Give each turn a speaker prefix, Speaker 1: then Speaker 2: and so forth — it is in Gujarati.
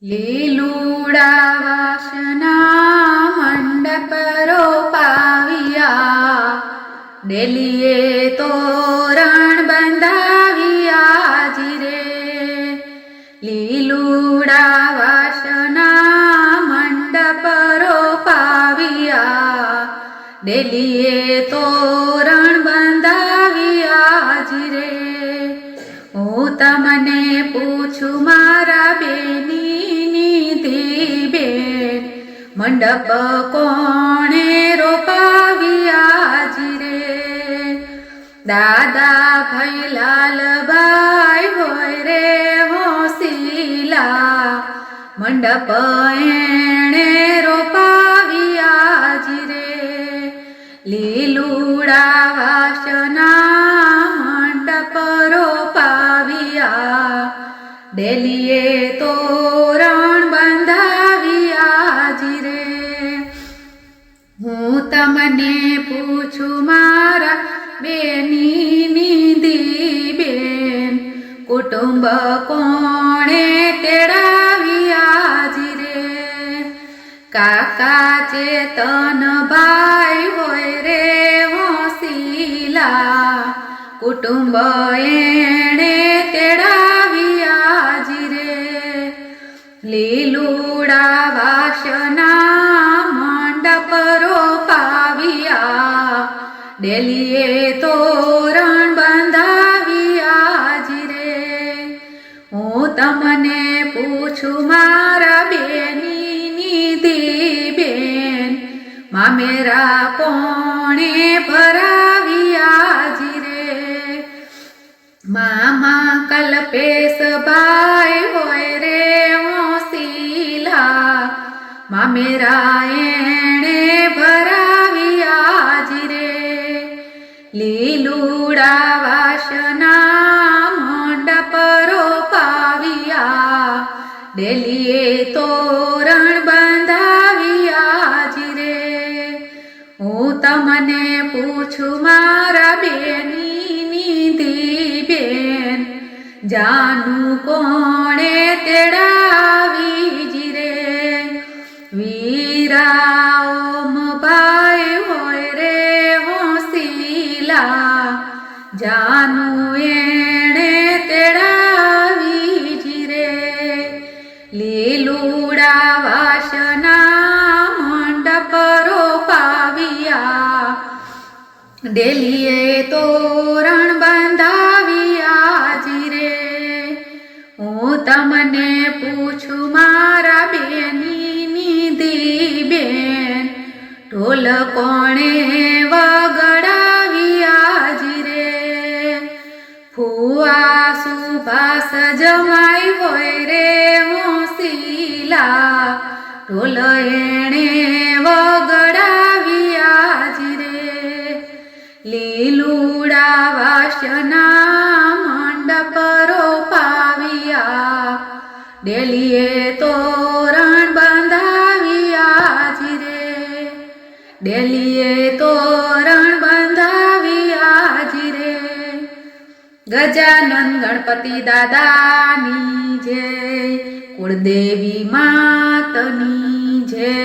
Speaker 1: લીલુડા વાસના મંડપ રોપાવ્યા, ડેલીએ તોરણ બંધાવ્યા જીરે. લીલુડા વાસના મંડપ રોપાવ્યા, ડેલીએ તોરણ બંધાવ્યા જીરે. હું તમને પૂછું મારા બેની બેન, મંડપ કોણે રોપાવ્યા જીરે. દાદા ભાઈ લાલભાઈ હોય રે હોશીલા, મંડપ એણે રોપાવ્યા જીરે. લીલુડા વાસના મંડપ રોપાવ્યા, ડેલીએ તોરણ બંધાવ્યા જીરે. હું તમને પૂછું મારા બેની બેન, કુટુંબ કોણે તેડાવ્યા જીરે. કાકા ચેતનભાઈ હોય રે હોશીલા, કુટુંબ એણે તેડાવ્યા જીરે. લીલુડા વાસના મંડપ રોપાવ્યા, ડેલીએ તોરણ બંધાવ્યા જીરે. હું તમને પૂછું મારા બેની બેન, મામેરા કોણે ભરાવ્યા જીરે. મામા કલ્પેશભાઈ હોય રે હોશીલા, મામેરા એણે ભરાવ્યા જીરે. લીલુડા વાસના મંડપ રોપાવ્યા, ડેલીએ તોરણ બંધાવ્યા જીરે. હું તમને પૂછું મારા બેની બેન, જાનું કોણે તેડાવી જીરે. વીરા ઓમભાઈ હોય રે હોશીલા, જાનું એણે તેડાવી જીરે. લીલુડા વાસના મંડપ રોપાવ્યા, ડેલીએ તોરણ બંધાવ્યા જીરે. હું તમને પૂછું મારા બેની બેન, ઢોલ કોણે વગડાવ્યા જીરે. ફુવા સુભાષ જમાઈ હોય રે હોશીલા, ઢોલ એણે વગડાવ્યા જીરે. લીલુડા વાસના મંડપ રોપાવ્યા, ડેલીએ તોરણ બંધાવ્યા જીરે. ડેલીએ તોરણ બંધાવ્યા જીરે. ગજાનંદ ગણપતિ દાદાની જય, કુળદેવી માતની જય.